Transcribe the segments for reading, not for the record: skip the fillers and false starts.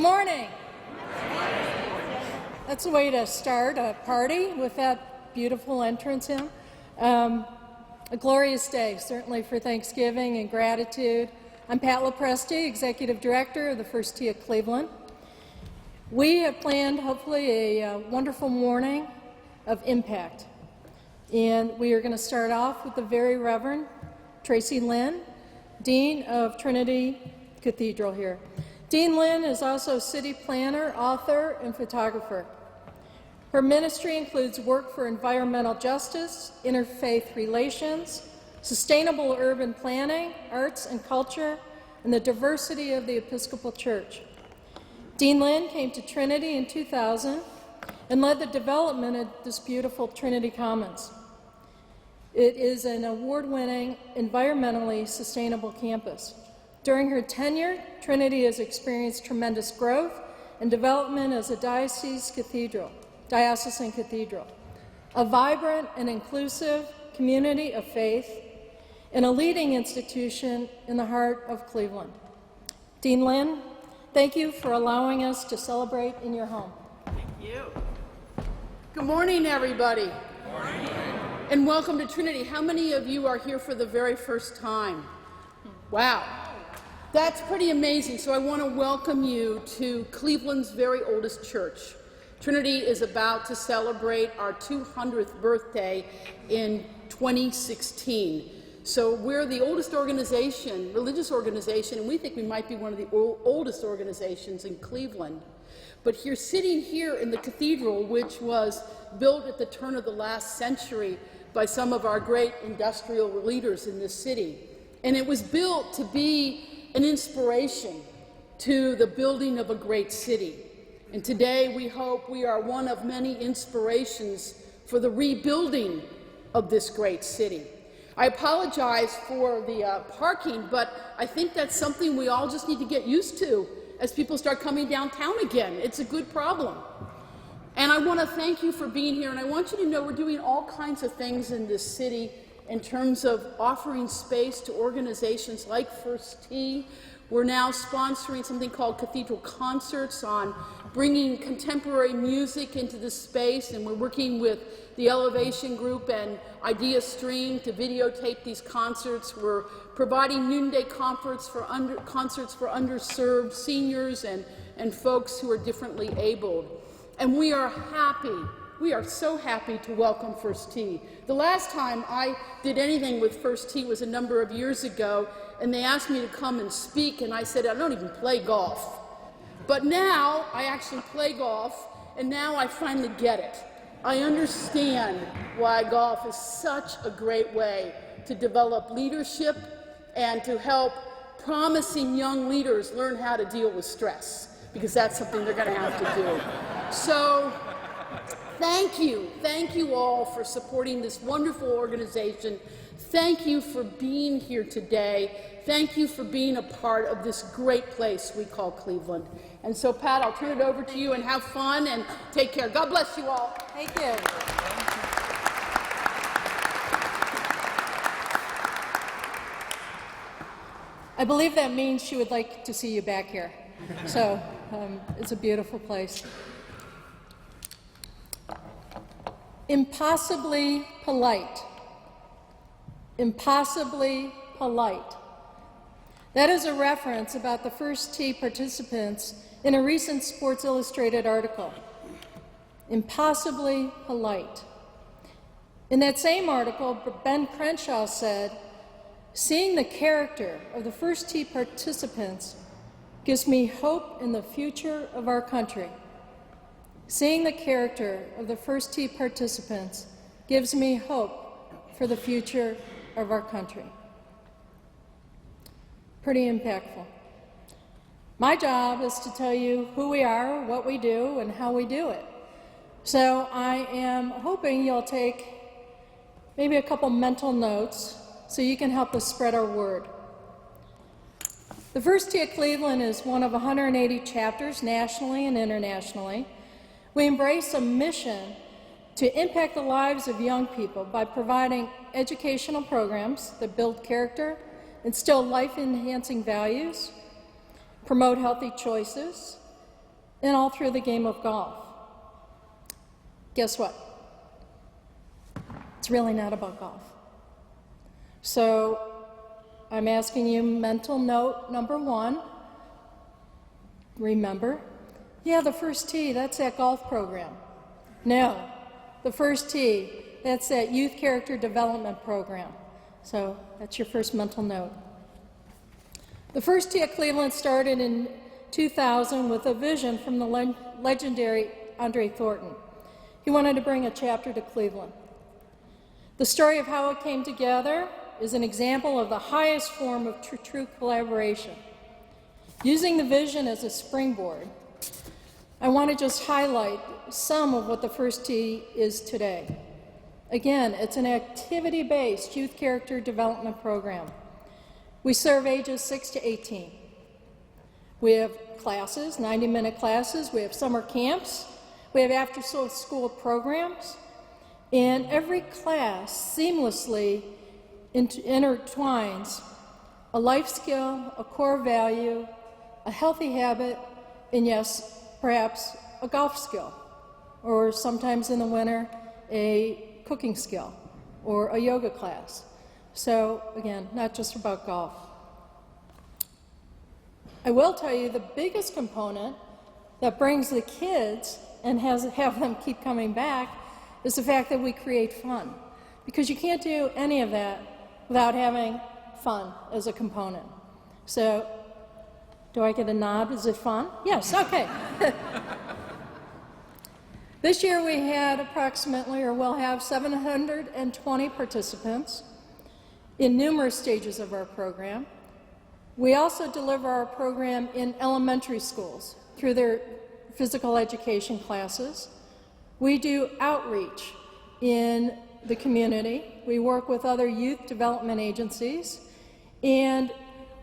morning. That's the way to start a party with that beautiful entrance hymn. A glorious day, certainly for Thanksgiving and gratitude. I'm Pat LaPresti, Executive Director of the First Tee of Cleveland. We have planned, hopefully, a wonderful morning of impact. And we are going to start off with the very Reverend Tracy Lynn, Dean of Trinity Cathedral here. Dean Lynn is also city planner, author, and photographer. Her ministry includes work for environmental justice, interfaith relations, sustainable urban planning, arts and culture, and the diversity of the Episcopal Church. Dean Lynn came to Trinity in 2000 and led the development of this beautiful Trinity Commons. It is an award-winning, environmentally sustainable campus. During her tenure, Trinity has experienced tremendous growth and development as a diocesan cathedral, a vibrant and inclusive community of faith, and a leading institution in the heart of Cleveland. Dean Lynn, thank you for allowing us to celebrate in your home. Thank you. Good morning, everybody. Good morning. And welcome to Trinity. How many of you are here for the very first time? Wow. That's pretty amazing. So I want to welcome you to Cleveland's very oldest church. Trinity is about to celebrate our 200th birthday in 2016. So we're the oldest organization, religious organization, and we think we might be one of the oldest organizations in Cleveland. But here, sitting here in the cathedral, which was built at the turn of the last century by some of our great industrial leaders in this city, and it was built to be an inspiration to the building of a great city. And today we hope we are one of many inspirations for the rebuilding of this great city. I apologize for the parking, but I think that's something we all just need to get used to as people start coming downtown again. It's a good problem. And I want to thank you for being here, and I want you to know we're doing all kinds of things in this city in terms of offering space to organizations like First Tee. We're now sponsoring something called Cathedral Concerts on bringing contemporary music into this space, and we're working with the Elevation Group and Idea Stream to videotape these concerts. We're providing noonday concerts for underserved seniors and folks who are differently abled. And we are so happy to welcome First Tee. The last time I did anything with First Tee was a number of years ago, and they asked me to come and speak, and I said, I don't even play golf. But now I actually play golf, and now I finally get it. I understand why golf is such a great way to develop leadership and to help promising young leaders learn how to deal with stress, because that's something they're going to have to do. So thank you all for supporting this wonderful organization. Thank you for being here today. Thank you for being a part of this great place we call Cleveland. And so, Pat, I'll turn it over to you, and have fun and take care. God bless you all. Thank you. I believe that means she would like to see you back here. So it's a beautiful place. Impossibly polite. Impossibly polite. That is a reference about the First Tee participants in a recent Sports Illustrated article. Impossibly polite. In that same article, Ben Crenshaw said, "Seeing the character of the First Tee participants gives me hope in the future of our country." Seeing the character of the First Tee participants gives me hope for the future of our country. Pretty impactful. My job is to tell you who we are, what we do, and how we do it. So I am hoping you'll take maybe a couple mental notes so you can help us spread our word. The First Tee of Cleveland is one of 180 chapters nationally and internationally. We embrace a mission to impact the lives of young people by providing educational programs that build character, instill life-enhancing values, promote healthy choices, and all through the game of golf. Guess what? It's really not about golf. So I'm asking you mental note number 1. Remember, yeah, the first tee, that's that golf program. No, the first tee, that's that youth character development program. So that's your first mental note. The first tee at Cleveland started in 2000 with a vision from the legendary Andre Thornton. He wanted to bring a chapter to Cleveland. The story of how it came together is an example of the highest form of true collaboration. Using the vision as a springboard, I want to just highlight some of what the first tee is today. Again, it's an activity-based youth character development program. We serve ages 6 to 18. We have classes, 90-minute classes. We have summer camps. We have after-school programs. And every class seamlessly intertwines a life skill, a core value, a healthy habit, and yes, perhaps a golf skill, or sometimes in the winter, a cooking skill, or a yoga class. So again, not just about golf. I will tell you the biggest component that brings the kids and have them keep coming back is the fact that we create fun. Because you can't do any of that without having fun as a component. So, do I get a nod? Is it fun? Yes, okay. This year we had approximately, or we'll have 720 participants in numerous stages of our program. We also deliver our program in elementary schools through their physical education classes. We do outreach in the community. We work with other youth development agencies, and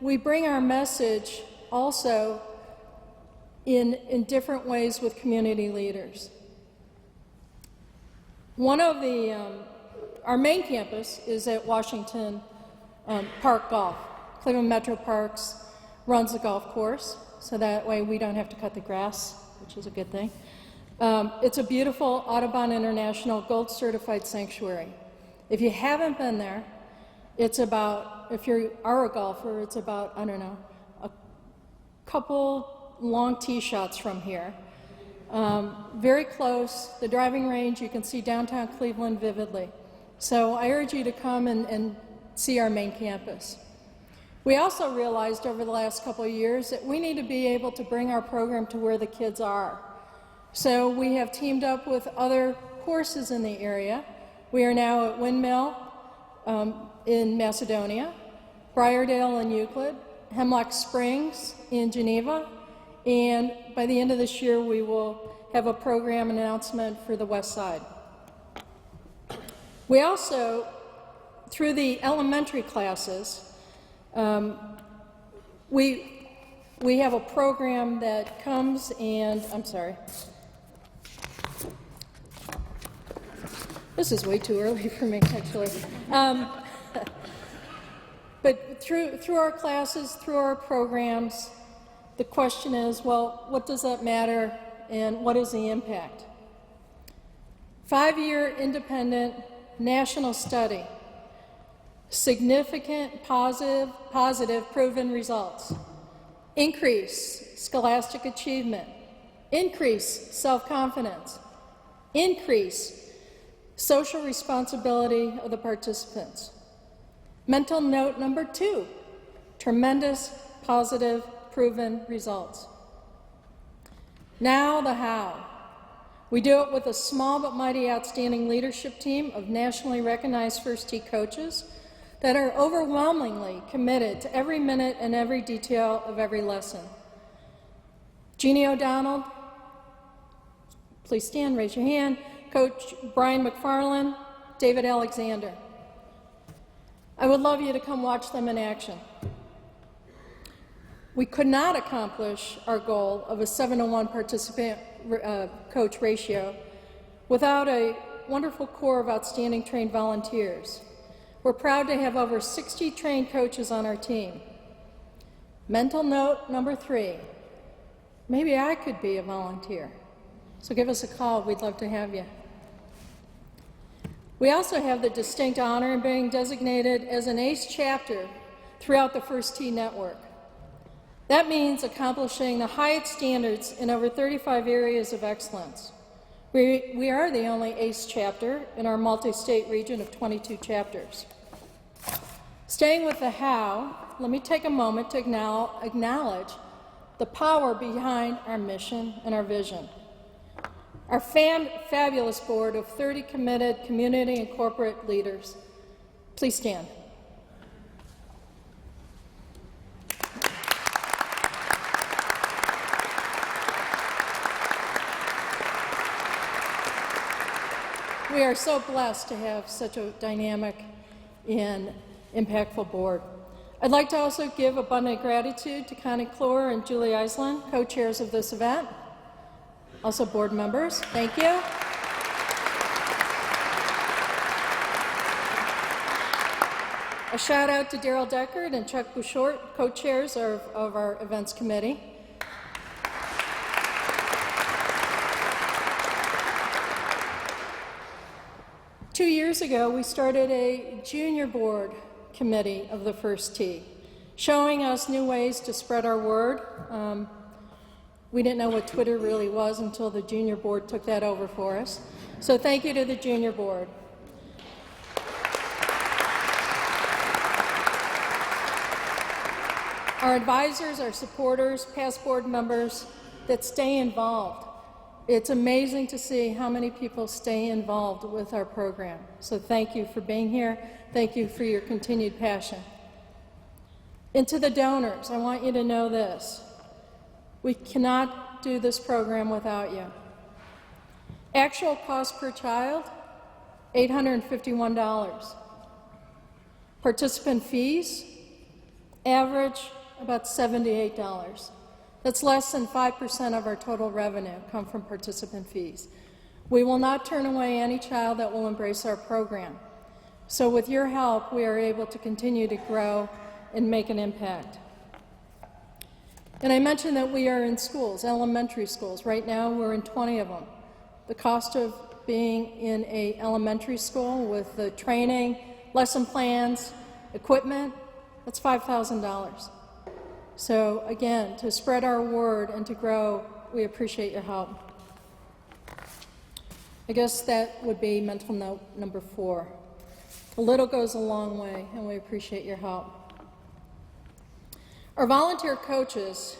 we bring our message also in different ways with community leaders. One of our main campus is at Washington Park Golf. Cleveland Metro Parks runs the golf course, so that way we don't have to cut the grass, which is a good thing. It's a beautiful Audubon International Gold Certified sanctuary. If you haven't been there, it's about, if you are a golfer, it's about, I don't know, a couple long tee shots from here. Very close, the driving range, you can see downtown Cleveland vividly. So I urge you to come and see our main campus. We also realized over the last couple of years that we need to be able to bring our program to where the kids are. So we have teamed up with other courses in the area. We are now at Windmill in Macedonia, Briardale in Euclid, Hemlock Springs in Geneva, and by the end of this year we will have a program announcement for the West Side. We also, through the elementary classes, we have a program that comes and, I'm sorry, this is way too early for me actually. But through our classes, through our programs, the question is, well, what does that matter and what is the impact? 5-year independent national study. Significant positive proven results. Increase scholastic achievement. Increase self-confidence. Increase social responsibility of the participants. Mental note number 2, tremendous positive proven results. Now the how. We do it with a small but mighty outstanding leadership team of nationally recognized first tee coaches that are overwhelmingly committed to every minute and every detail of every lesson. Jeannie O'Donnell, please stand, raise your hand. Coach Brian McFarland, David Alexander. I would love you to come watch them in action. We could not accomplish our goal of a 7-to-1 participant coach ratio without a wonderful core of outstanding trained volunteers. We're proud to have over 60 trained coaches on our team. Mental note number 3, maybe I could be a volunteer. So give us a call. We'd love to have you. We also have the distinct honor of being designated as an ACE chapter throughout the First Tee network. That means accomplishing the highest standards in over 35 areas of excellence. We are the only ACE chapter in our multi-state region of 22 chapters. Staying with the how, let me take a moment to acknowledge the power behind our mission and our vision. Our fabulous board of 30 committed community and corporate leaders. Please stand. We are so blessed to have such a dynamic and impactful board. I'd like to also give abundant gratitude to Connie Clore and Julie Eisland, co-chairs of this event, also board members. Thank you. A shout out to Daryl Deckard and Chuck Bouchard, co-chairs of our events committee. Two years ago, we started a junior board committee of the First Tee, showing us new ways to spread our word. We didn't know what Twitter really was until the junior board took that over for us. So thank you to the junior board. Our advisors, our supporters, past board members that stay involved. It's amazing to see how many people stay involved with our program. So thank you for being here. Thank you for your continued passion. And to the donors, I want you to know this. We cannot do this program without you. Actual cost per child, $851. Participant fees, average about $78. That's less than 5% of our total revenue come from participant fees. We will not turn away any child that will embrace our program. So with your help, we are able to continue to grow and make an impact. And I mentioned that we are in schools, elementary schools. Right now, we're in 20 of them. The cost of being in an elementary school with the training, lesson plans, equipment, that's $5,000. So again, to spread our word and to grow, we appreciate your help. I guess that would be mental note number 4. A little goes a long way, and we appreciate your help. Our volunteer coaches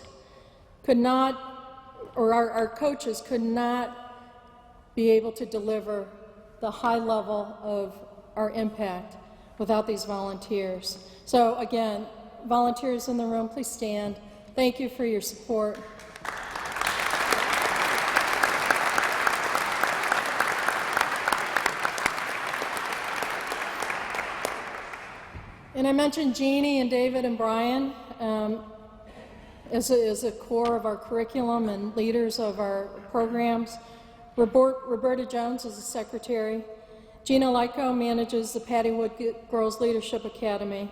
could not, or our coaches could not be able to deliver the high level of our impact without these volunteers. So again, volunteers in the room, please stand. Thank you for your support. And I mentioned Jeannie and David and Brian as a core of our curriculum and leaders of our programs. Roberta Jones is the secretary. Gina Lyko manages the Pattywood Girls Leadership Academy.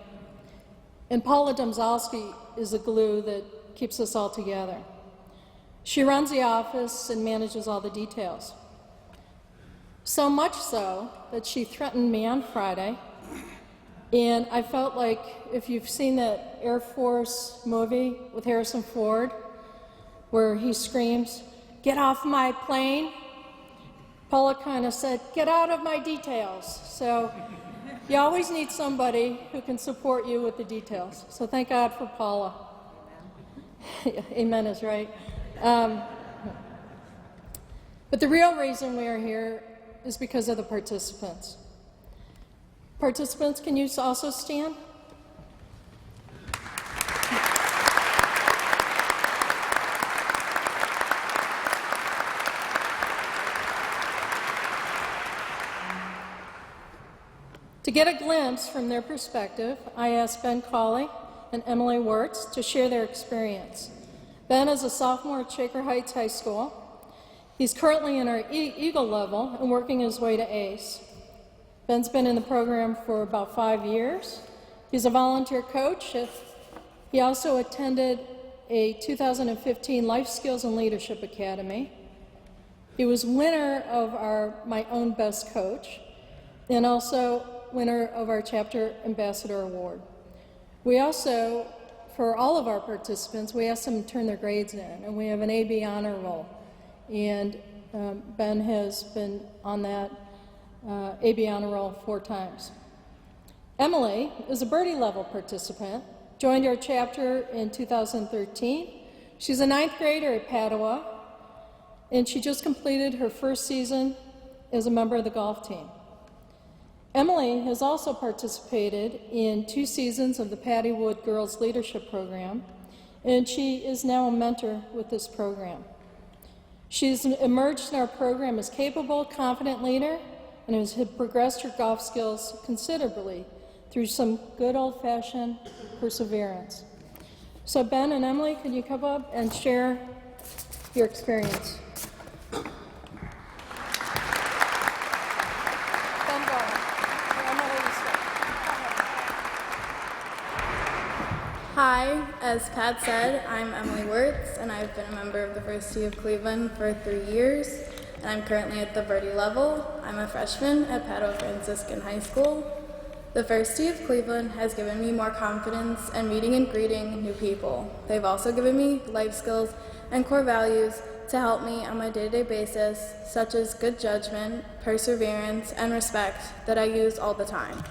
And Paula Domzalski is the glue that keeps us all together. She runs the office and manages all the details. So much so that she threatened me on Friday. And I felt like, if you've seen that Air Force movie with Harrison Ford, where he screams, "Get off my plane," Paula kind of said, "Get out of my details." So you always need somebody who can support you with the details. So thank God for Paula. Amen is right. But the real reason we are here is because of the participants. Participants, can you also stand? To get a glimpse from their perspective, I asked Ben Cawley and Emily Wirtz to share their experience. Ben is a sophomore at Shaker Heights High School. He's currently in our Eagle level and working his way to ACE. Ben's been in the program for about 5 years. He's a volunteer coach. He also attended a 2015 Life Skills and Leadership Academy. He was winner of my own best coach, and also winner of our chapter ambassador award. We also, for all of our participants, we asked them to turn their grades in, and we have an AB honor roll. And Ben has been on that AB honor roll 4 times. Emily is a Birdie level participant, joined our chapter in 2013. She's a 9th grader at Padua, and she just completed her first season as a member of the golf team. Emily has also participated in 2 seasons of the Patty Wood Girls Leadership Program, and she is now a mentor with this program. She's emerged in our program as capable, confident leader, and has progressed her golf skills considerably through some good old-fashioned perseverance. So Ben and Emily, can you come up and share your experience? Hi, as Pat said, I'm Emily Wirtz, and I've been a member of the First Tee of Cleveland for 3 years, and I'm currently at the Birdie level. I'm a freshman at Padua Franciscan High School. The First Tee of Cleveland has given me more confidence in meeting and greeting new people. They've also given me life skills and core values to help me on my day-to-day basis, such as good judgment, perseverance, and respect that I use all the time.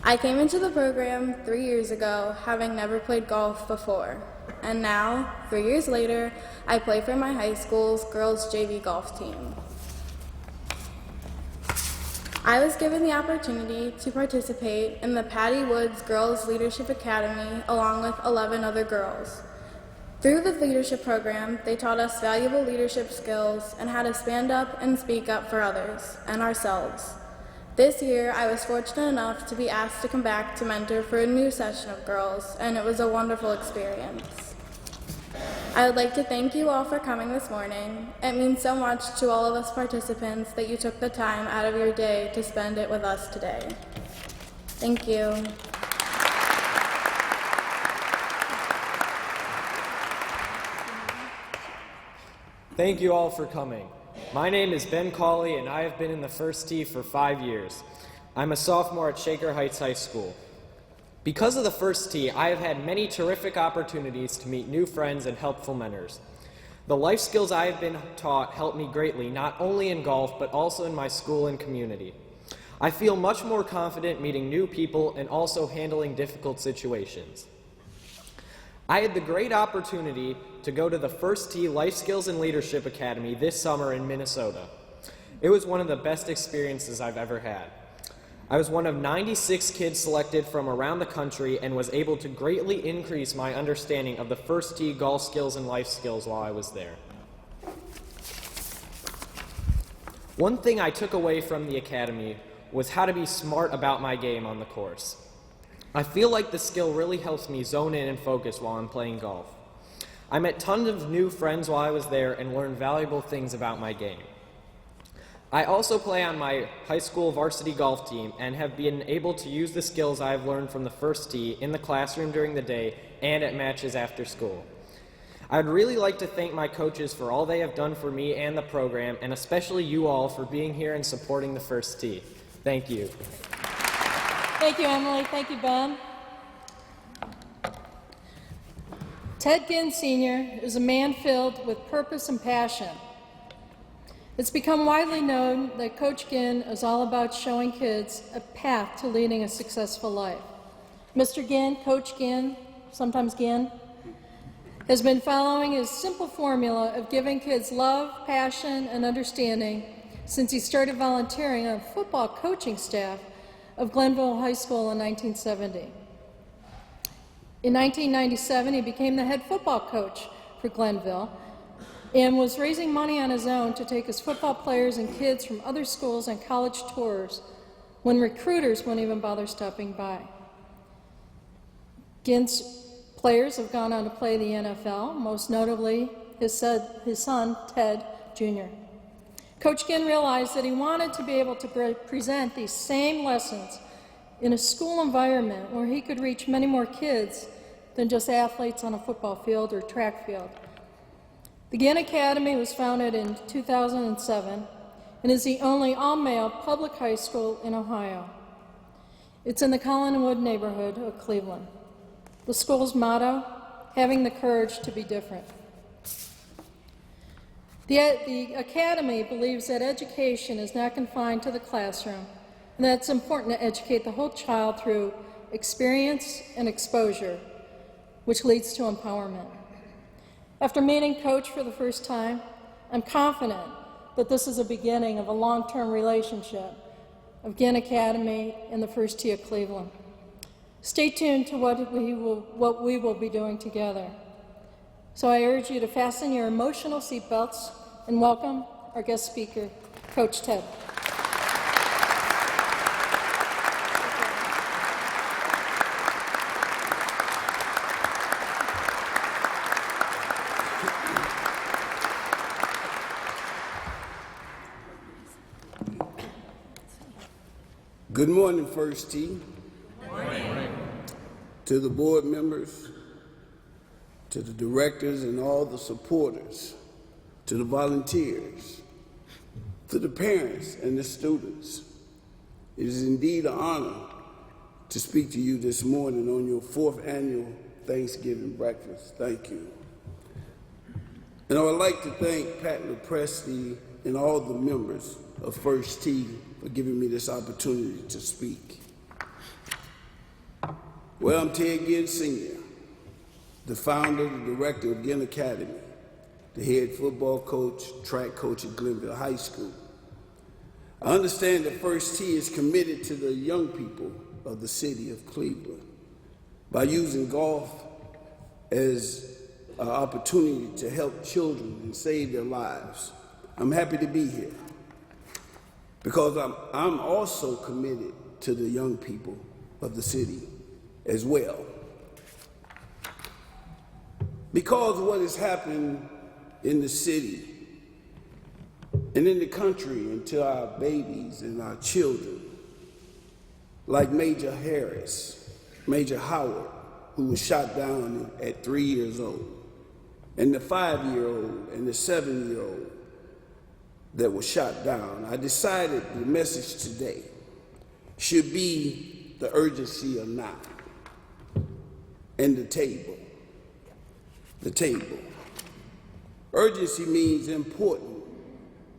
I came into the program 3 years ago, having never played golf before, and now, 3 years later, I play for my high school's girls' JV golf team. I was given the opportunity to participate in the Patty Woods Girls Leadership Academy along with 11 other girls. Through the leadership program, they taught us valuable leadership skills and how to stand up and speak up for others and ourselves. This year, I was fortunate enough to be asked to come back to mentor for a new session of girls, and it was a wonderful experience. I would like to thank you all for coming this morning. It means so much to all of us participants that you took the time out of your day to spend it with us today. Thank you. Thank you all for coming. My name is Ben Cawley, and I have been in the First Tee for 5 years. I'm a sophomore at Shaker Heights High School. Because of the First Tee, I have had many terrific opportunities to meet new friends and helpful mentors. The life skills I have been taught help me greatly, not only in golf, but also in my school and community. I feel much more confident meeting new people and also handling difficult situations. I had the great opportunity to go to the First Tee Life Skills and Leadership Academy this summer in Minnesota. It was one of the best experiences I've ever had. I was one of 96 kids selected from around the country and was able to greatly increase my understanding of the First Tee golf skills and life skills while I was there. One thing I took away from the academy was how to be smart about my game on the course. I feel like the skill really helps me zone in and focus while I'm playing golf. I met tons of new friends while I was there and learned valuable things about my game. I also play on my high school varsity golf team and have been able to use the skills I have learned from the First Tee in the classroom during the day and at matches after school. I would really like to thank my coaches for all they have done for me and the program, and especially you all for being here and supporting the First Tee. Thank you. Thank you, Emily. Thank you, Ben. Ted Ginn Sr. is a man filled with purpose and passion. It's become widely known that Coach Ginn is all about showing kids a path to leading a successful life. Mr. Ginn, Coach Ginn, sometimes Ginn, has been following his simple formula of giving kids love, passion, and understanding since he started volunteering on the football coaching staff of Glenville High School in 1970. In 1997, he became the head football coach for Glenville and was raising money on his own to take his football players and kids from other schools on college tours when recruiters wouldn't even bother stopping by. Ginn's players have gone on to play the NFL, most notably his son, Ted Jr. Coach Ginn realized that he wanted to be able to present these same lessons in a school environment where he could reach many more kids than just athletes on a football field or track field. The Ginn Academy was founded in 2007 and is the only all-male public high school in Ohio. It's in the Collinwood neighborhood of Cleveland. The school's motto, having the courage to be different. The Academy believes that education is not confined to the classroom, and that it's important to educate the whole child through experience and exposure, which leads to empowerment. After meeting Coach for the first time, I'm confident that this is a beginning of a long-term relationship of Ginn Academy and the First Tee of Cleveland. Stay tuned to what we will be doing together. So I urge you to fasten your emotional seatbelts and welcome our guest speaker, Coach Ted. Good morning, First Tee. Good morning. To the board members, to the directors and all the supporters, to the volunteers, to the parents and the students. It is indeed an honor to speak to you this morning on your 4th annual Thanksgiving breakfast. Thank you. And I would like to thank Pat Lepresti and all the members of First Tee for giving me this opportunity to speak. Well, I'm Ted Ginn Sr, the founder and director of Ginn Academy, the head football coach, track coach at Glenville High School. I understand that First Tee is committed to the young people of the city of Cleveland by using golf as an opportunity to help children and save their lives. I'm happy to be here because I'm also committed to the young people of the city as well. Because of what has happened in the city and in the country and to our babies and our children, like Major Howard, who was shot down at 3 years old, and the 5-year-old and the 7-year-old that was shot down, I decided the message today should be the urgency of now and the table. The table. Urgency means important.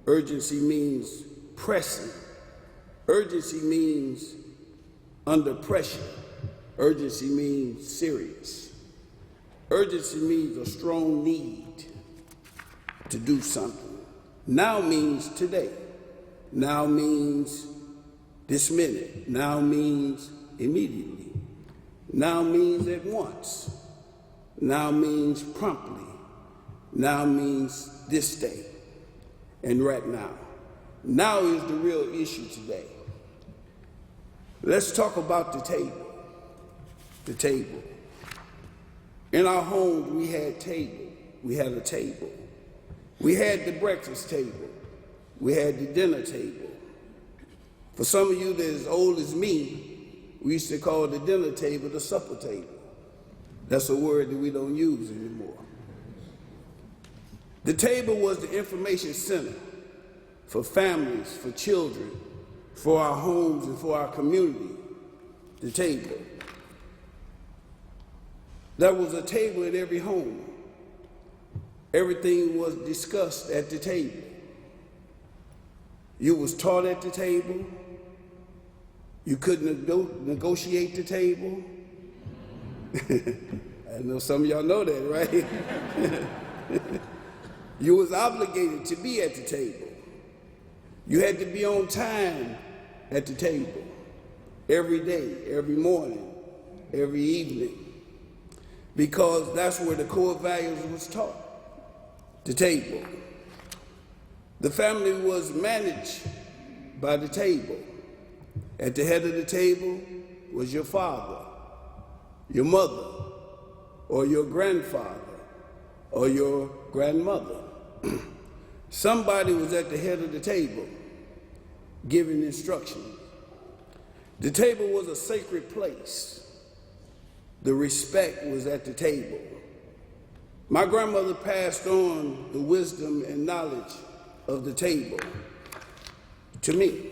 Urgency means pressing. Urgency means under pressure. Urgency means serious. Urgency means a strong need to do something. Now means today. Now means this minute. Now means immediately. Now means at once. Now means promptly. Now means this day and right now. Now is the real issue today. Let's talk about the table. The table. In our homes, we had a table. We had the breakfast table. We had the dinner table. For some of you that is as old as me, we used to call the dinner table the supper table. That's a word that we don't use anymore. The table was the information center for families, for children, for our homes and for our community. The table. There was a table at every home. Everything was discussed at the table. You was taught at the table. You couldn't negotiate the table. I know some of y'all know that, right? You was obligated to be at the table. You had to be on time at the table every day, every morning, every evening, because that's where the core values was taught. The table. The family was managed by the table. At the head of the table was your father, your mother, or your grandfather, or your grandmother. Somebody was at the head of the table giving instructions. The table was a sacred place. the respect was at the table. My grandmother passed on the wisdom and knowledge of the table to me.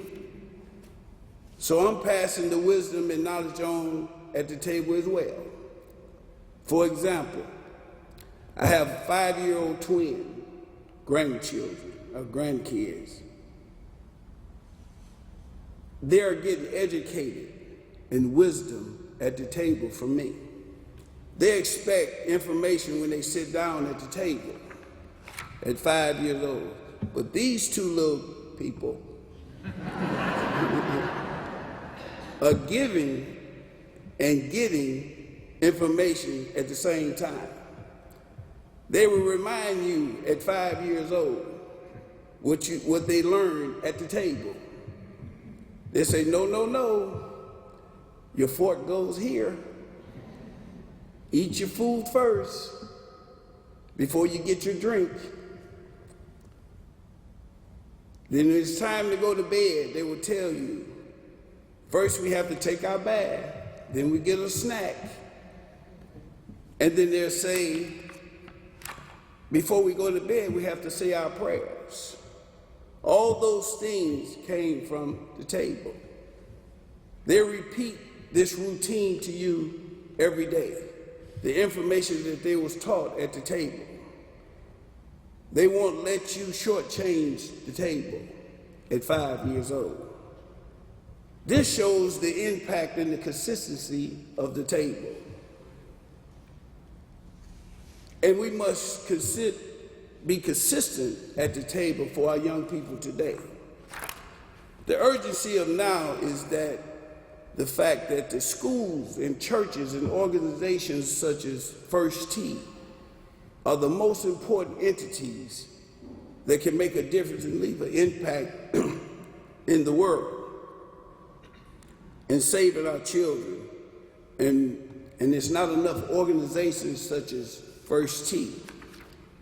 So I'm passing the wisdom and knowledge on at the table as well. For example, I have 5-year-old twin grandchildren, or grandkids. They're getting educated in wisdom at the table from me. They expect information when they sit down at the table at 5 years old. But these two little people are giving and getting information at the same time. They will remind you at 5 years old what they learned at the table. They say, no, no, no, your fork goes here. Eat your food first before you get your drink. Then when it's time to go to bed, they will tell you, first we have to take our bath, then we get a snack, and then they'll say, before we go to bed, we have to say our prayers. All those things came from the table. They repeat this routine to you every day. The information that they was taught at the table. They won't let you shortchange the table at 5 years old. This shows the impact and the consistency of the table. And we must be consistent at the table for our young people today. The urgency of now is that the fact that the schools and churches and organizations such as First Tee are the most important entities that can make a difference and leave an impact in the world and saving our children. And it's not enough organizations such as First Tee.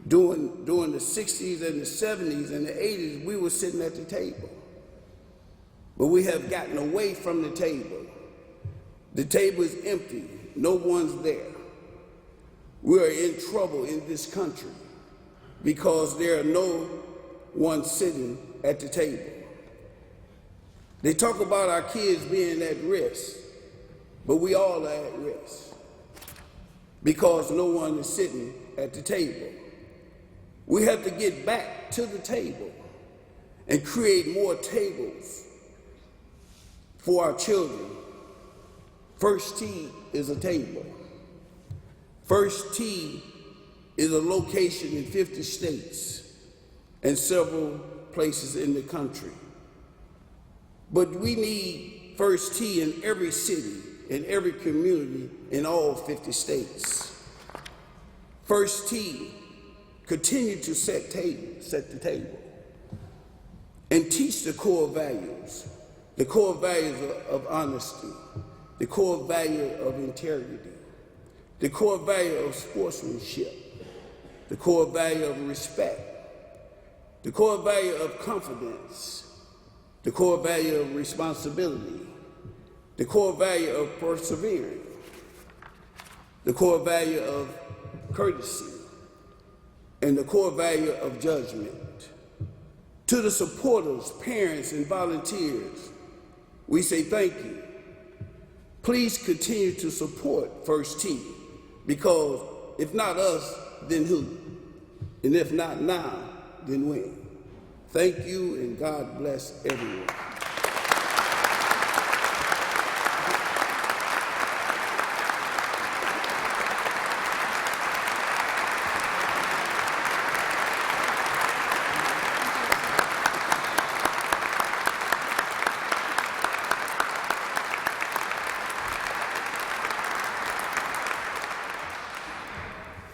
During the 60s and the 70s and the 80s, we were sitting at the table. But we have gotten away from the table. The table is empty. No one's there. We are in trouble in this country because there are no one sitting at the table. They talk about our kids being at risk, but we all are at risk because no one is sitting at the table. We have to get back to the table and create more tables for our children. First Tee is a table. First Tee is a location in 50 states and several places in the country. But we need First Tee in every city, in every community, in all 50 states. First Tee continue to set the table and teach the core values of honesty, the core value of integrity, the core value of sportsmanship, the core value of respect, the core value of confidence, the core value of responsibility, the core value of persevering, the core value of courtesy, and the core value of judgment. To the supporters, parents, and volunteers, we say thank you. Please continue to support First Tee, because if not us, then who? And if not now, then when? Thank you, and God bless everyone.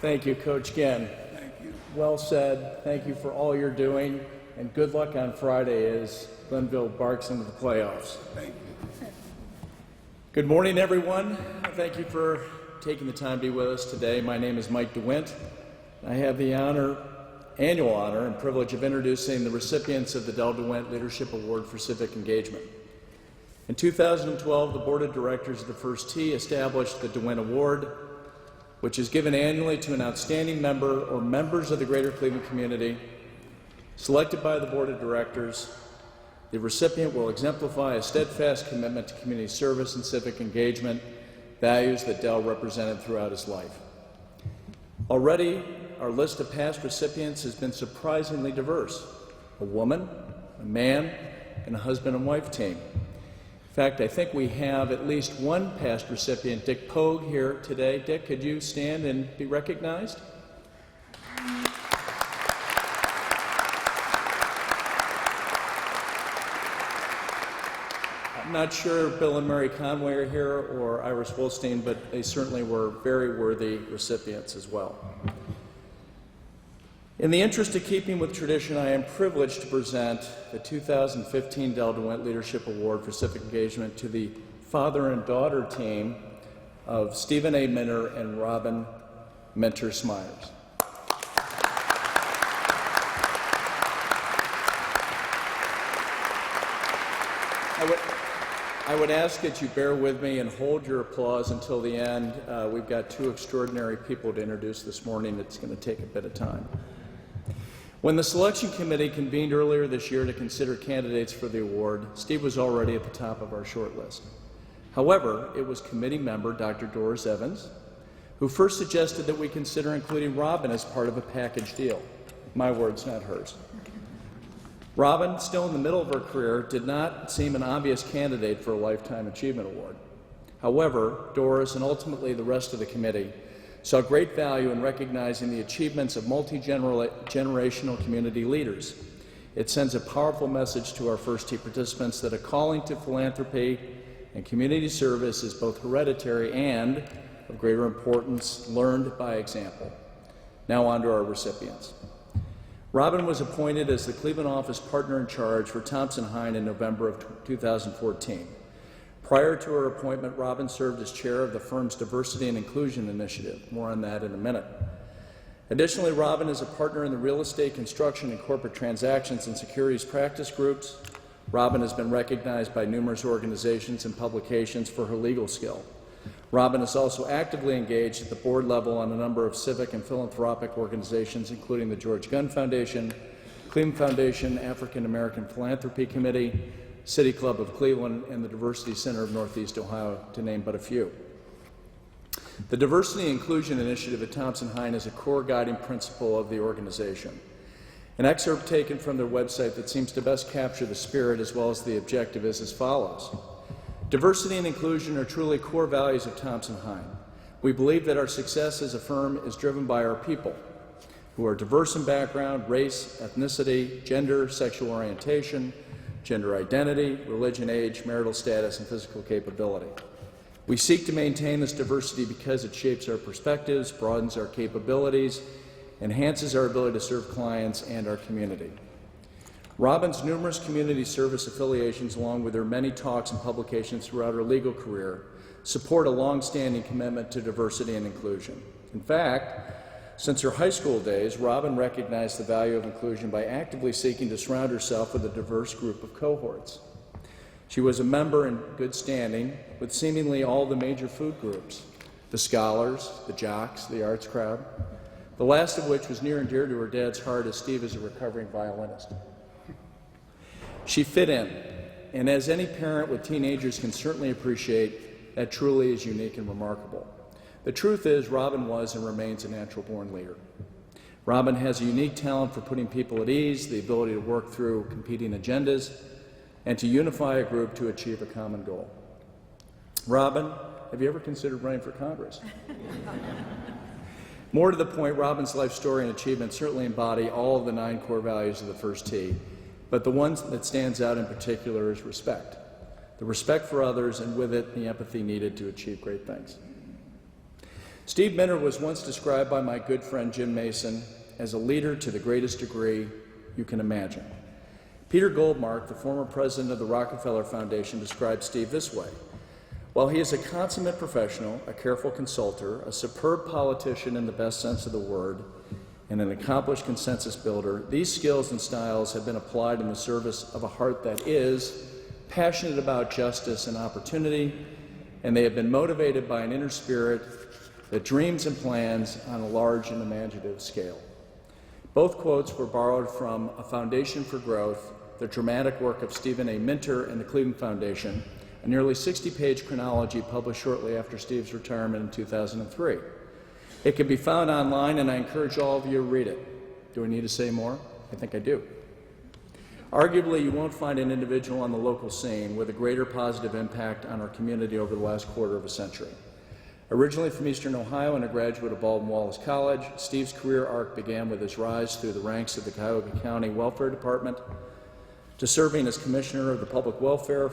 Thank you, Coach Ginn. Thank you. Well said. Thank you for all you're doing, and good luck on Friday as Glenville barks into the playoffs. Thank you. Good morning, everyone. Thank you for taking the time to be with us today. My name is Mike DeWindt. I have the annual honor and privilege of introducing the recipients of the Dell DeWindt Leadership Award for Civic Engagement. In 2012, the Board of Directors of the First Tee established the Windt Award, which is given annually to an outstanding member or members of the greater Cleveland community. Selected by the Board of Directors, the recipient will exemplify a steadfast commitment to community service and civic engagement, values that Dell represented throughout his life. Already, our list of past recipients has been surprisingly diverse: a woman, a man, and a husband and wife team. In fact, I think we have at least one past recipient, Dick Pogue, here today. Dick, could you stand and be recognized? I'm not sure Bill and Mary Conway are here or Iris Wolstein, but they certainly were very worthy recipients as well. In the interest of keeping with tradition, I am privileged to present the 2015 Windt Leadership Award for Civic Engagement to the father and daughter team of Stephen A. Minter and Robyn Minter-Smyers. I would ask that you bear with me and hold your applause until the end. We've got two extraordinary people to introduce this morning. It's going to take a bit of time. When the selection committee convened earlier this year to consider candidates for the award, Steve was already at the top of our short list. However, it was committee member Dr. Doris A who first suggested that we consider including Robyn as part of a package deal. My words, not hers. Robyn, still in the middle of her career, did not seem an obvious candidate for a Lifetime Achievement Award. However, Doris and ultimately the rest of the committee saw great value in recognizing the achievements of multi-generational community leaders. It sends a powerful message to our First Tee participants that a calling to philanthropy and community service is both hereditary and, of greater importance, learned by example. Now on to our recipients. Robyn was appointed as the Cleveland office partner in charge for Thompson-Hein in November of 2014. Prior to her appointment, Robyn served as chair of the firm's Diversity and Inclusion Initiative. More on that in a minute. Additionally, Robyn is a partner in the real estate, construction, and corporate transactions and securities practice groups. Robyn has been recognized by numerous organizations and publications for her legal skill. Robyn is also actively engaged at the board level on a number of civic and philanthropic organizations, including the George Gunn Foundation, Cleveland Foundation, African American Philanthropy Committee, City Club of Cleveland, and the Diversity Center of Northeast Ohio, to name but a few. The Diversity and Inclusion Initiative at Thompson-Hein is a core guiding principle of the organization. An excerpt taken from their website that seems to best capture the spirit as well as the objective is as follows. Diversity and inclusion are truly core values of Thompson-Hein. We believe that our success as a firm is driven by our people, who are diverse in background, race, ethnicity, gender, sexual orientation, gender identity, religion, age, marital status, and physical capability. We seek to maintain this diversity because it shapes our perspectives, broadens our capabilities, enhances our ability to serve clients and our community. Robyn's numerous community service affiliations, along with her many talks and publications throughout her legal career, support a long-standing commitment to diversity and inclusion. In fact, since her high school days, Robyn recognized the value of inclusion by actively seeking to surround herself with a diverse group of cohorts. She was a member in good standing with seemingly all the major food groups, the scholars, the jocks, the arts crowd, the last of which was near and dear to her dad's heart, as Steve is a recovering violinist. She fit in, and as any parent with teenagers can certainly appreciate, that truly is unique and remarkable. The truth is, Robyn was and remains a natural-born leader. Robyn has a unique talent for putting people at ease, the ability to work through competing agendas, and to unify a group to achieve a common goal. Robyn, have you ever considered running for Congress? More to the point, Robyn's life story and achievements certainly embody all of the 9 core values of the First Tee, but the one that stands out in particular is respect. The respect for others, and with it, the empathy needed to achieve great things. Steve Minter was once described by my good friend Jim Mason as a leader to the greatest degree you can imagine. Peter Goldmark, the former president of the Rockefeller Foundation, described Steve this way: while he is a consummate professional, a careful consulter, a superb politician in the best sense of the word, and an accomplished consensus builder, these skills and styles have been applied in the service of a heart that is, passionate about justice and opportunity, and they have been motivated by an inner spirit that dreams and plans on a large and imaginative scale. Both quotes were borrowed from A Foundation for Growth, the dramatic work of Stephen A. Minter and the Cleveland Foundation, a nearly 60-page chronology published shortly after Steve's retirement in 2003. It can be found online, and I encourage all of you to read it. Do I need to say more? I think I do. Arguably, you won't find an individual on the local scene with a greater positive impact on our community over the last quarter of a century. Originally from Eastern Ohio and a graduate of Baldwin Wallace College, Steve's career arc began with his rise through the ranks of the Cuyahoga County Welfare Department to serving as Commissioner of the Public Welfare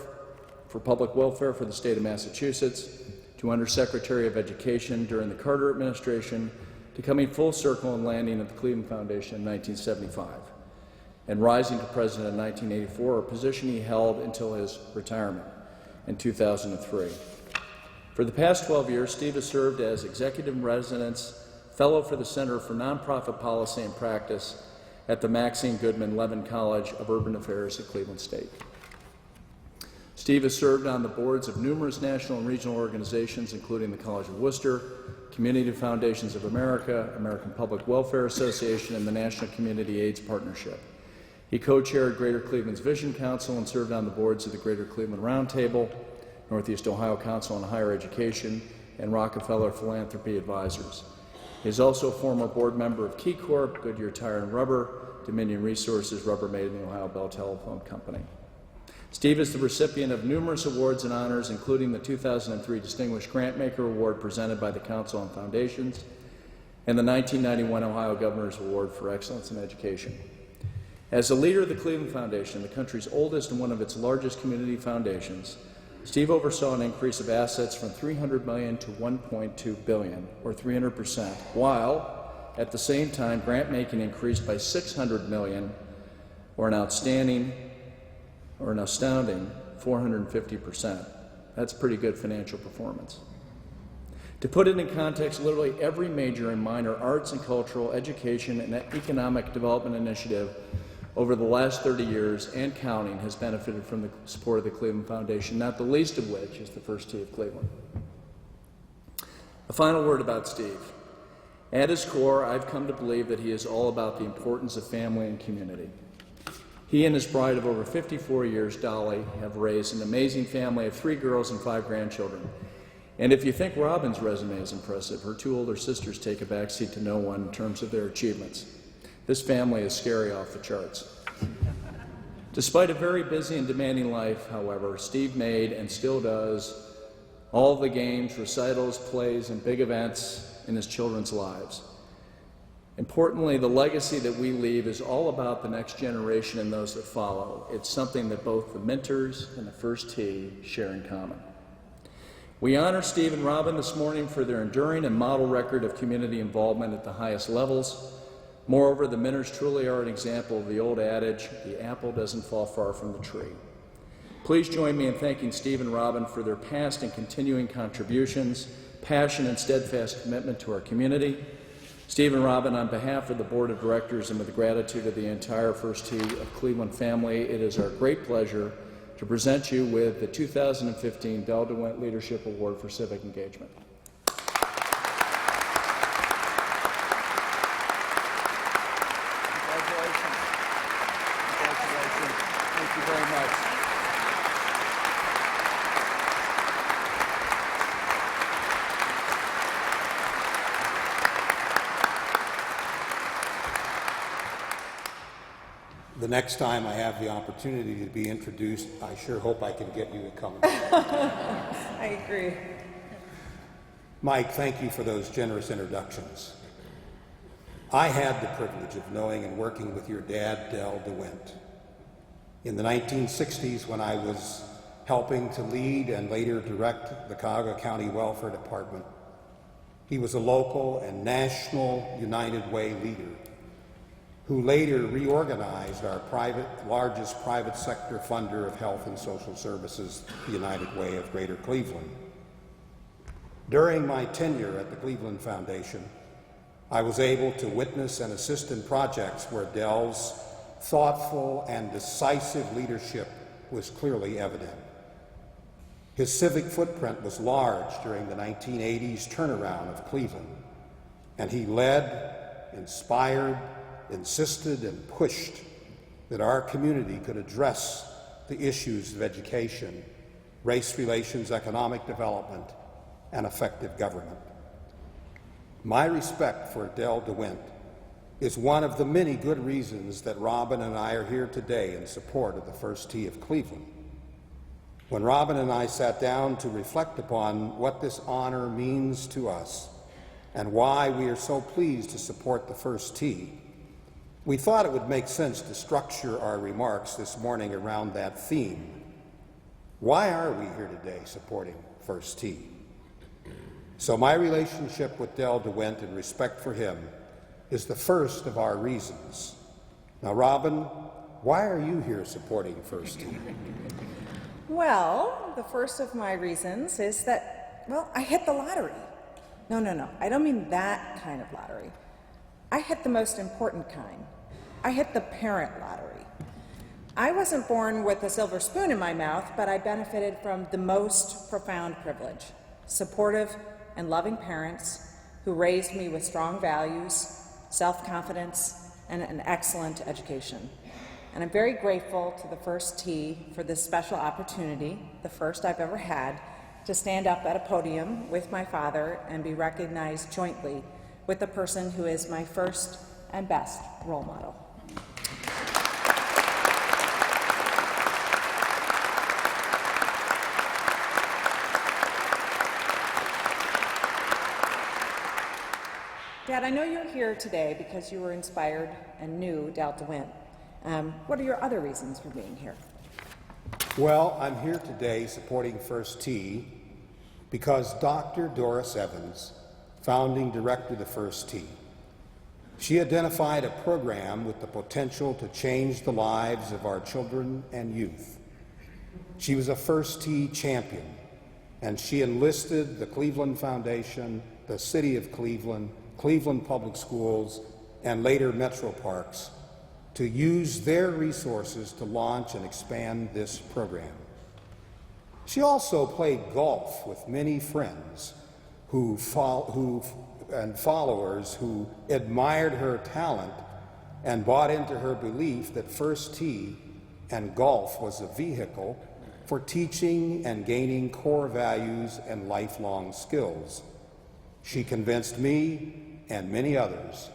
for the state of Massachusetts, to Undersecretary of Education during the Carter administration, to coming full circle and landing at the Cleveland Foundation in 1975, and rising to President in 1984, a position he held until his retirement in 2003. For the past 12 years, Steve has served as Executive in Residence Fellow for the Center for Nonprofit Policy and Practice at the Maxine Goodman Levin College of Urban Affairs at Cleveland State. Steve has served on the boards of numerous national and regional organizations, including the College of Worcester, Community Foundations of America, American Public Welfare Association, and the National Community AIDS Partnership. He co-chaired Greater Cleveland's Vision Council and served on the boards of the Greater Cleveland Roundtable, Northeast Ohio Council on Higher Education, and Rockefeller Philanthropy Advisors. He is also a former board member of Key Corp, Goodyear Tire and Rubber, Dominion Resources, Rubbermaid, and the Ohio Bell Telephone Company. Steve is the recipient of numerous awards and honors, including the 2003 Distinguished Grantmaker Award presented by the Council on Foundations and the 1991 Ohio Governor's Award for Excellence in Education. As a leader of the Cleveland Foundation, the country's oldest and one of its largest community foundations, Steve oversaw an increase of assets from $300 million to $1.2 billion, or 300%, while, at the same time, grant-making increased by $600 million, or an astounding 450%. That's pretty good financial performance. To put it in context, literally every major and minor arts and cultural, education, and economic development initiative over the last 30 years and counting has benefited from the support of the Cleveland Foundation, not the least of which is the First Tee of Cleveland. A final word about Steve. At his core, I've come to believe that he is all about the importance of family and community. He and his bride of over 54 years, Dolly, have raised an amazing family of 3 girls and 5 grandchildren. And if you think Robyn's resume is impressive, her 2 older sisters take a backseat to no one in terms of their achievements. This family is scary off the charts. Despite a very busy and demanding life, however, Steve made and still does all the games, recitals, plays, and big events in his children's lives. Importantly, the legacy that we leave is all about the next generation and those that follow. It's something that both the Minters and the First Tee share in common. We honor Steve and Robyn this morning for their enduring and model record of community involvement at the highest levels. Moreover, the Minters truly are an example of the old adage, the apple doesn't fall far from the tree. Please join me in thanking Steve and Robyn for their past and continuing contributions, passion, and steadfast commitment to our community. Steve and Robyn, on behalf of the Board of Directors and with the gratitude of the entire First Tee of Cleveland family, it is our great pleasure to present you with the 2015 Windt Leadership Award for Civic Engagement. The next time I have the opportunity to be introduced, I sure hope I can get you to come. I agree. Mike, thank you for those generous introductions. I had the privilege of knowing and working with your dad, Del DeWindt. In the 1960s, when I was helping to lead and later direct the Cuyahoga County Welfare Department, he was a local and national United Way leader who later reorganized our largest private sector funder of health and social services, the United Way of Greater Cleveland. During my tenure at the Cleveland Foundation, I was able to witness and assist in projects where Del's thoughtful and decisive leadership was clearly evident. His civic footprint was large during the 1980s turnaround of Cleveland, and he led, inspired, insisted, and pushed that our community could address the issues of education, race relations, economic development, and effective government. My respect for Del DeWindt is one of the many good reasons that Robyn and I are here today in support of the First Tee of Cleveland. When Robyn and I sat down to reflect upon what this honor means to us and why we are so pleased to support the First Tee, we thought it would make sense to structure our remarks this morning around that theme. Why are we here today supporting First Tee? So my relationship with Del DeWindt and respect for him is the first of our reasons. Now, Robyn, why are you here supporting First Tee? Well, the first of my reasons is that, well, I hit the lottery. No, I don't mean that kind of lottery. I hit the most important kind. I hit the parent lottery. I wasn't born with a silver spoon in my mouth, but I benefited from the most profound privilege: supportive and loving parents who raised me with strong values, self-confidence, and an excellent education. And I'm very grateful to the First Tee for this special opportunity, the first I've ever had, to stand up at a podium with my father and be recognized jointly with the person who is my first and best role model. Dad, I know you're here today because you were inspired and knew Del DeWindt. What are your other reasons for being here? Well, I'm here today supporting First Tee because Dr. Doris Evans, founding director of the First Tee, she identified a program with the potential to change the lives of our children and youth. She was a First Tee champion, and she enlisted the Cleveland Foundation, the City of Cleveland, Cleveland Public Schools, and later Metro Parks to use their resources to launch and expand this program. She also played golf with many friends and followers who admired her talent and bought into her belief that First Tee and golf was a vehicle for teaching and gaining core values and lifelong skills. She convinced me and many others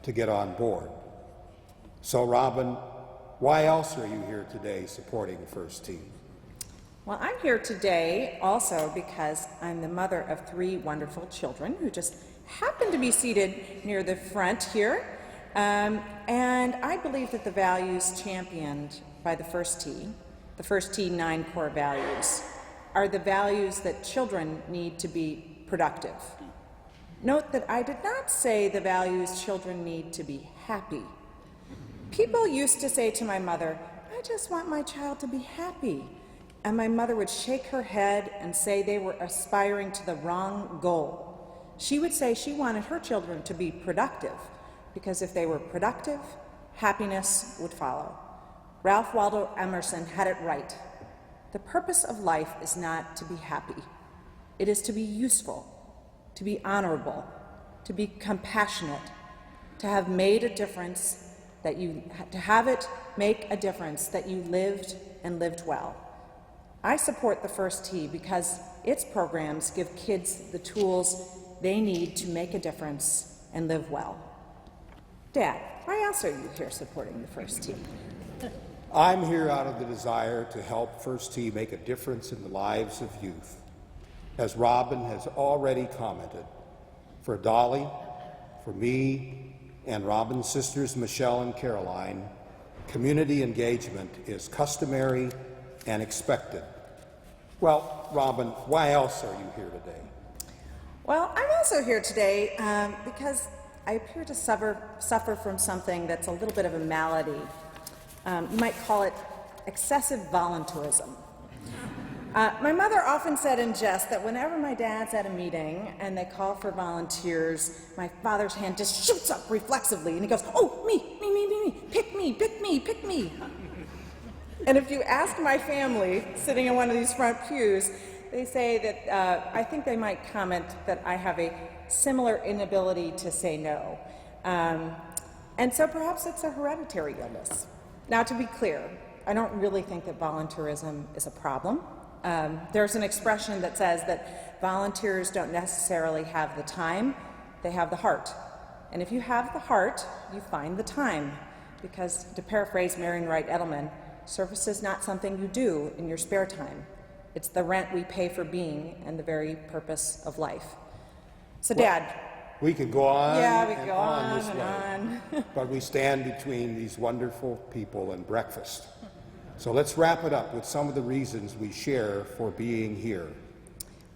to get on board. So, Robyn, why else are you here today supporting First Tee? Well, I'm here today also because I'm the mother of 3 wonderful children who just happen to be seated near the front here. And I believe that the values championed by the First Tee 9 core values, are the values that children need to be productive. Note that I did not say the values children need to be happy. People used to say to my mother, "I just want my child to be happy." And my mother would shake her head and say they were aspiring to the wrong goal. She would say she wanted her children to be productive, because if they were productive, happiness would follow. Ralph Waldo Emerson had it right. The purpose of life is not to be happy. It is to be useful, to be honorable, to be compassionate, to have made a difference, to have it make a difference that you lived and lived well. I support the First Tee because its programs give kids the tools they need to make a difference and live well. Dad, why else are you here supporting the First Tee? I'm here out of the desire to help First Tee make a difference in the lives of youth. As Robyn has already commented, for Dolly, for me, and Robyn's sisters Michelle and Caroline, community engagement is customary and expected. Well, Robyn, why else are you here today? Well, I'm also here today because I appear to suffer from something that's a little bit of a malady. You might call it excessive volunteerism. My mother often said in jest that whenever my dad's at a meeting and they call for volunteers, my father's hand just shoots up reflexively and he goes, "Oh, me, pick me. And if you ask my family sitting in one of these front pews, they say that I think they might comment that I have a similar inability to say no. And so perhaps it's a hereditary illness. Now, to be clear, I don't really think that volunteerism is a problem. There's an expression that says that volunteers don't necessarily have the time, they have the heart. And if you have the heart, you find the time. Because, to paraphrase Marion Wright Edelman, service is not something you do in your spare time. It's the rent we pay for being and the very purpose of life. So, Dad. We could go on Yeah, we and could go on this and way, on. but we stand between these wonderful people and breakfast. So let's wrap it up with some of the reasons we share for being here.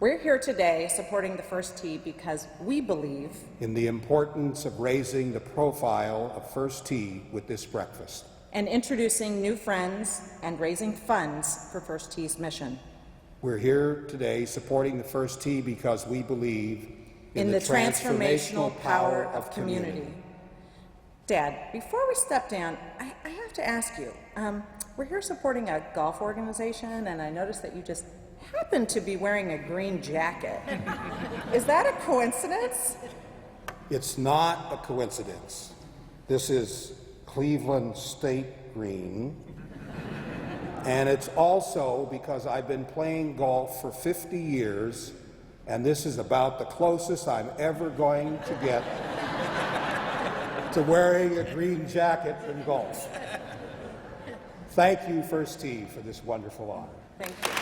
We're here today supporting the First Tee because we believe In the importance of raising the profile of First Tee with this breakfast. and introducing new friends and raising funds for First Tee's mission. We're here today supporting the First Tee because we believe In the transformational power of community. Dad, before we step down, I have to ask you, we're here supporting a golf organization, and I noticed that you just happen to be wearing a green jacket. Is that a coincidence? It's not a coincidence. This is Cleveland State Green. And it's also because I've been playing golf for 50 years, and this is about the closest I'm ever going to get to wearing a green jacket in golf. Thank you, First Tee, for this wonderful honor. Thank you.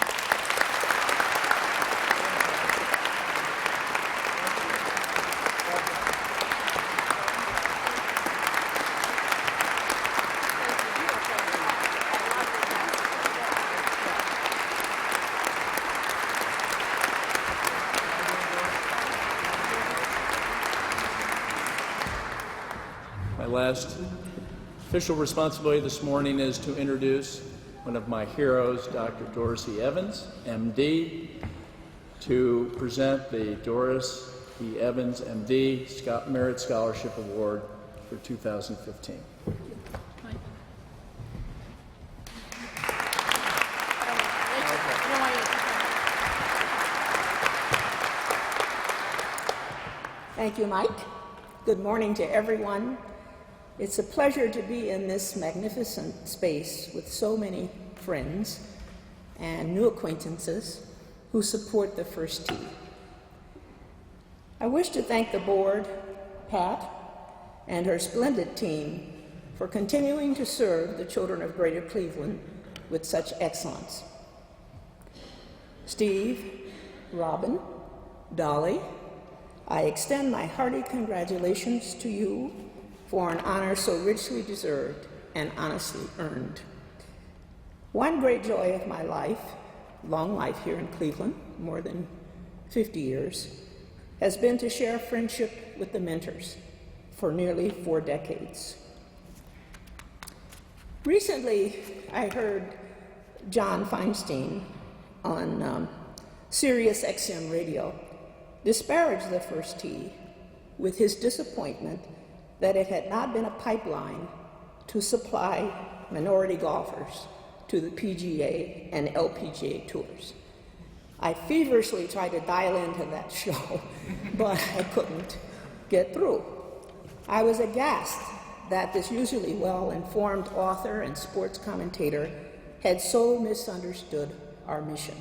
My last official responsibility this morning is to introduce one of my heroes, Dr. Doris E. Evans, MD, to present the Doris E. Evans, MD, Merit Scholarship Award for 2015. Thank you, Mike. Good morning to everyone. It's a pleasure to be in this magnificent space with so many friends and new acquaintances who support the First Tee. I wish to thank the board, Pat, and her splendid team for continuing to serve the children of Greater Cleveland with such excellence. Steve, Robyn, Dolly, I extend my hearty congratulations to you for an honor so richly deserved and honestly earned. One great joy of my life, long life here in Cleveland, more than 50 years, has been to share friendship with the Minters for nearly 4 decades. Recently, I heard John Feinstein on Sirius XM radio disparage the First Tee with his disappointment that it had not been a pipeline to supply minority golfers to the PGA and LPGA tours. I feverishly tried to dial into that show, but I couldn't get through. I was aghast that this usually well-informed author and sports commentator had so misunderstood our mission.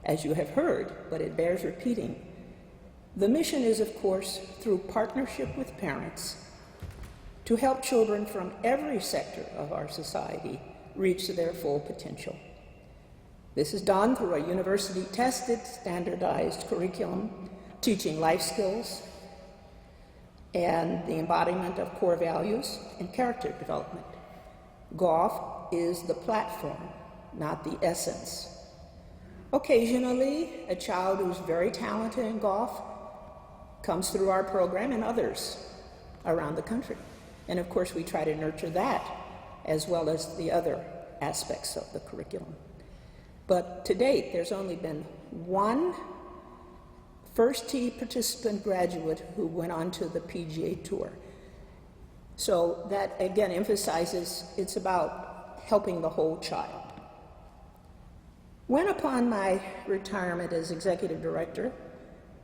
As you have heard, but it bears repeating, the mission is, of course, through partnership with parents to help children from every sector of our society reach their full potential. This is done through a university-tested, standardized curriculum, teaching life skills and the embodiment of core values and character development. Golf is the platform, not the essence. Occasionally, a child who's very talented in golf comes through our program and others around the country. And of course, we try to nurture that as well as the other aspects of the curriculum. But to date, there's only been one First Tee participant graduate who went on to the PGA Tour. So that again emphasizes it's about helping the whole child. When upon my retirement as executive director,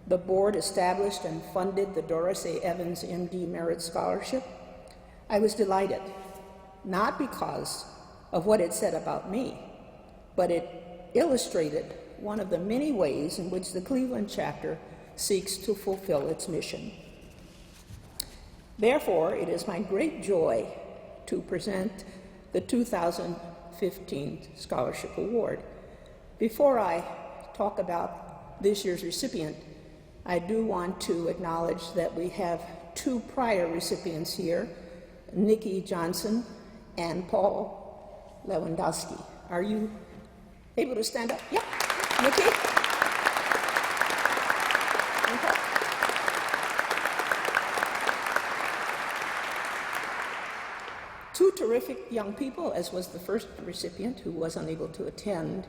the board established and funded the Doris A. Evans MD Merit Scholarship, I was delighted, not because of what it said about me, but it illustrated one of the many ways in which the Cleveland chapter seeks to fulfill its mission. Therefore, it is my great joy to present the 2015 Scholarship Award. Before I talk about this year's recipient, I do want to acknowledge that we have two prior recipients here, Nikki Johnson and Paul Lewandowski. Are you able to stand up? Yeah, Nikki. And Paul. Two terrific young people, as was the first recipient who was unable to attend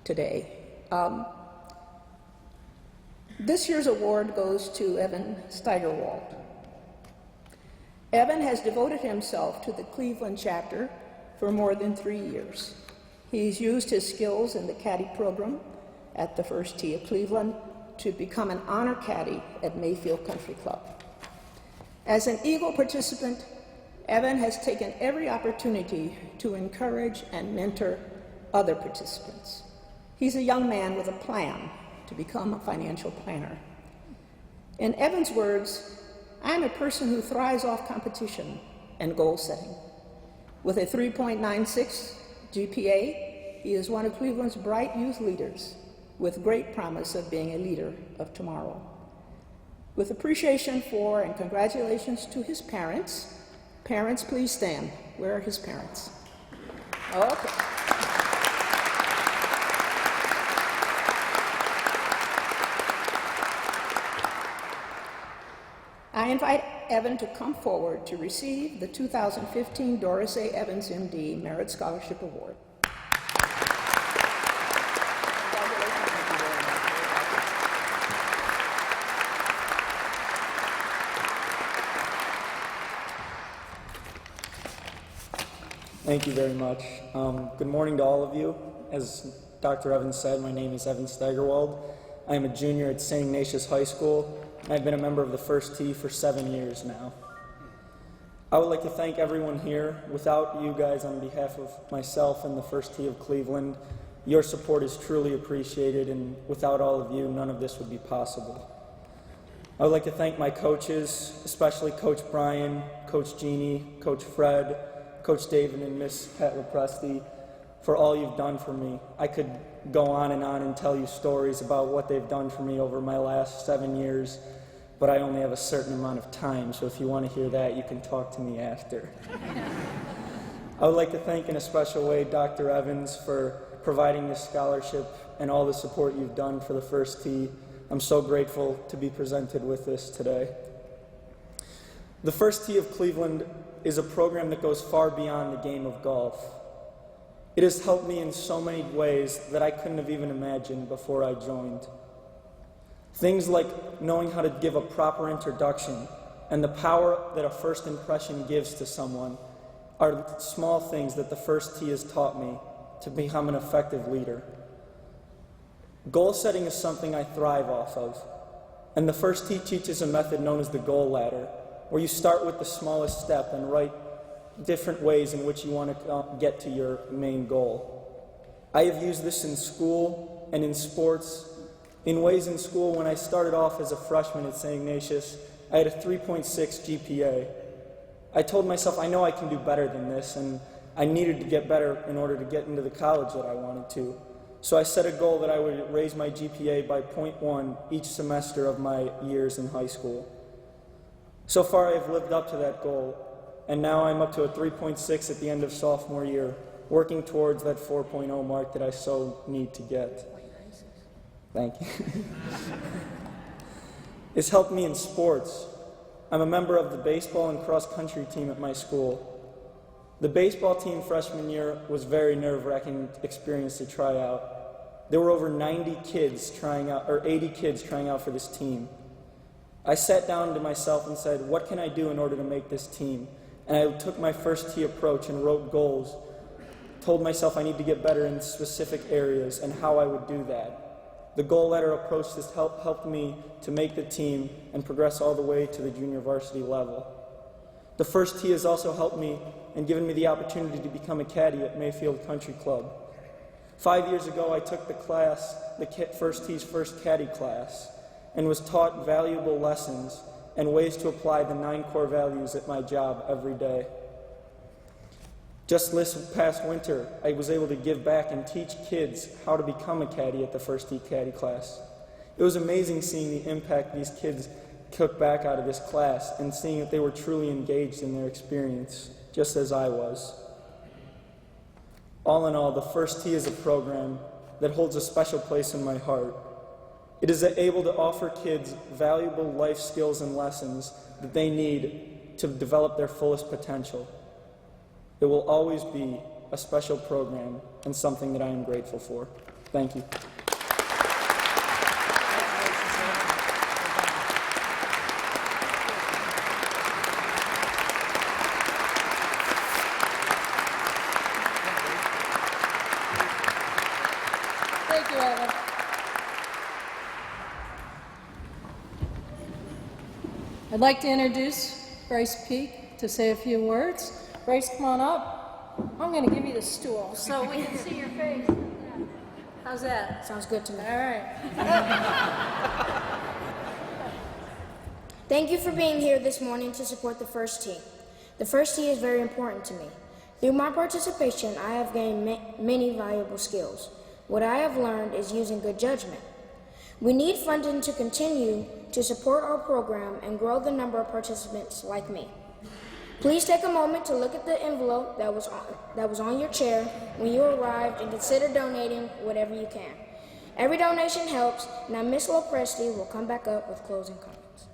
today. This year's award goes to Evan Steigerwald. Evan has devoted himself to the Cleveland chapter for more than 3 years. He's used his skills in the caddy program at the First Tee of Cleveland to become an honor caddy at Mayfield Country Club. As an Eagle participant, Evan has taken every opportunity to encourage and mentor other participants. He's a young man with a plan to become a financial planner. In Evan's words, I'm a person who thrives off competition and goal setting. With a 3.96 GPA, he is one of Cleveland's bright youth leaders with great promise of being a leader of tomorrow. With appreciation for and congratulations to his parents, parents, please stand. Where are his parents? Okay. I invite Evan to come forward to receive the 2015 Doris A. Evans, MD Merit Scholarship Award. Thank you very much. Good morning to all of you. As Dr. Evans said, my name is Evan Steigerwald. I am a junior at St. Ignatius High School. I've been a member of the First Tee for 7 years now. I would like to thank everyone here. Without you guys, on behalf of myself and the First Tee of Cleveland, your support is truly appreciated, and without all of you, none of this would be possible. I would like to thank my coaches, especially Coach Brian, Coach Jeannie, Coach Fred, Coach David, and Miss Pat Lepresti, for all you've done for me. I could go on and tell you stories about what they've done for me over my last 7 years, but I only have a certain amount of time, so if you want to hear that, you can talk to me after. I would like to thank in a special way Dr. Evans for providing this scholarship and all the support you've done for the First Tee. I'm so grateful to be presented with this today. The First Tee of Cleveland is a program that goes far beyond the game of golf. It has helped me in so many ways that I couldn't have even imagined before I joined. Things like knowing how to give a proper introduction and the power that a first impression gives to someone are small things that the First Tee has taught me to become an effective leader. Goal setting is something I thrive off of, and the First Tee teaches a method known as the goal ladder, where you start with the smallest step and write different ways in which you want to get to your main goal. I have used this in school and in sports. In ways in school, when I started off as a freshman at St. Ignatius, I had a 3.6 GPA. I told myself, I know I can do better than this, and I needed to get better in order to get into the college that I wanted to. So I set a goal that I would raise my GPA by 0.1 each semester of my years in high school. So far, I have lived up to that goal, and now I'm up to a 3.6 at the end of sophomore year, working towards that 4.0 mark that I so need to get. Thank you. It's helped me in sports. I'm a member of the baseball and cross-country team at my school. The baseball team freshman year was very nerve-wracking experience to try out. There were over 90 kids trying out, or 80 kids trying out for this team. I sat down to myself and said, what can I do in order to make this team? And I took my First Tee approach and wrote goals told myself I need to get better in specific areas and how I would do that. The goal-letter approach has helped me to make the team and progress all the way to the junior varsity level. The first tee has also helped me and given me the opportunity to become a caddy at Mayfield Country Club. 5 years ago, I took the class, the first tee's first caddy class, and was taught valuable lessons and ways to apply the 9 core values at my job every day. Just this past winter, I was able to give back and teach kids how to become a caddy at the first tee caddy class. It was amazing seeing the impact these kids took back out of this class and seeing that they were truly engaged in their experience, just as I was. All in all, the first tee is a program that holds a special place in my heart. It is able to offer kids valuable life skills and lessons that they need to develop their fullest potential. It will always be a special program and something that I am grateful for. Thank you. Thank you, Evan. I'd like to introduce Bryce Peak to say a few words. Bryce, come on up. I'm going to give you the stool so we can see your face. How's that? Sounds good to me. All right. Thank you for being here this morning to support the first tee. The first tee is very important to me. Through my participation, I have gained many valuable skills. What I have learned is using good judgment. We need funding to continue to support our program and grow the number of participants like me. Please take a moment to look at the envelope that was on your chair when you arrived and consider donating whatever you can. Every donation helps. Now Ms. Lopresti will come back up with closing comments.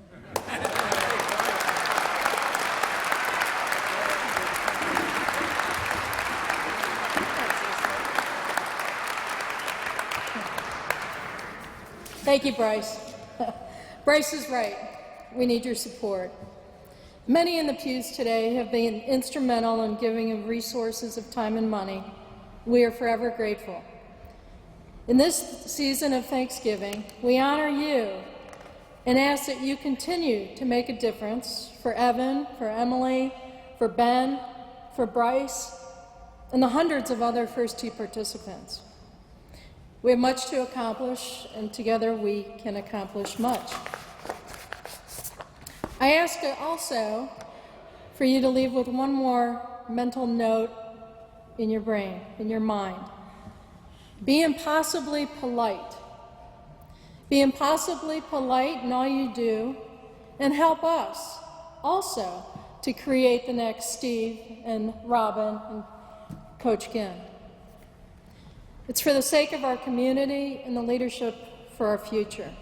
Thank you, Bryce. Bryce is right. We need your support. Many in the pews today have been instrumental in giving of resources of time and money. We are forever grateful. In this season of Thanksgiving, we honor you and ask that you continue to make a difference for Evan, for Emily, for Ben, for Bryce, and the hundreds of other First Tee participants. We have much to accomplish, and together we can accomplish much. I ask also for you to leave with one more mental note in your brain, in your mind. Be impossibly polite. Be impossibly polite in all you do, and help us also to create the next Steve and Robyn and Coach Ginn. It's for the sake of our community and the leadership for our future.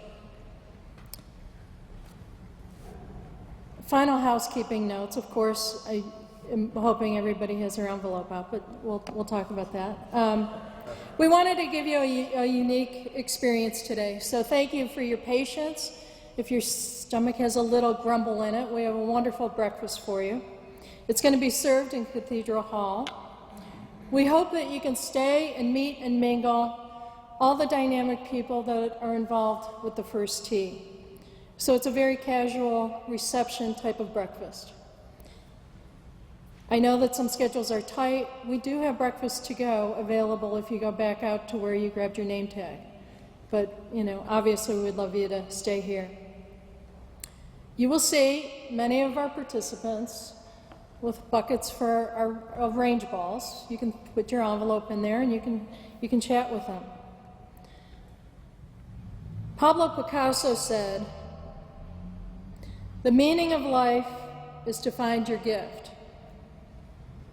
Final housekeeping notes. Of course, I am hoping everybody has their envelope out, but we'll talk about that. We wanted to give you a unique experience today, so thank you for your patience. If your stomach has a little grumble in it, we have a wonderful breakfast for you. It's going to be served in Cathedral Hall. We hope that you can stay and meet and mingle all the dynamic people that are involved with the First Tee. So it's a very casual reception type of breakfast. I know that some schedules are tight. We do have breakfast to go available if you go back out to where you grabbed your name tag. But, obviously we'd love you to stay here. You will see many of our participants with buckets of range balls. You can put your envelope in there and you can chat with them. Pablo Picasso said, "The meaning of life is to find your gift,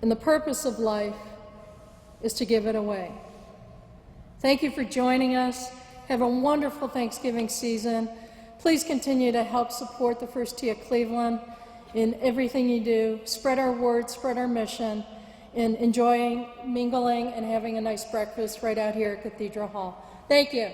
and the purpose of life is to give it away." Thank you for joining us. Have a wonderful Thanksgiving season. Please continue to help support the First Tee of Cleveland in everything you do. Spread our word, spread our mission, and enjoying mingling and having a nice breakfast right out here at Cathedral Hall. Thank you.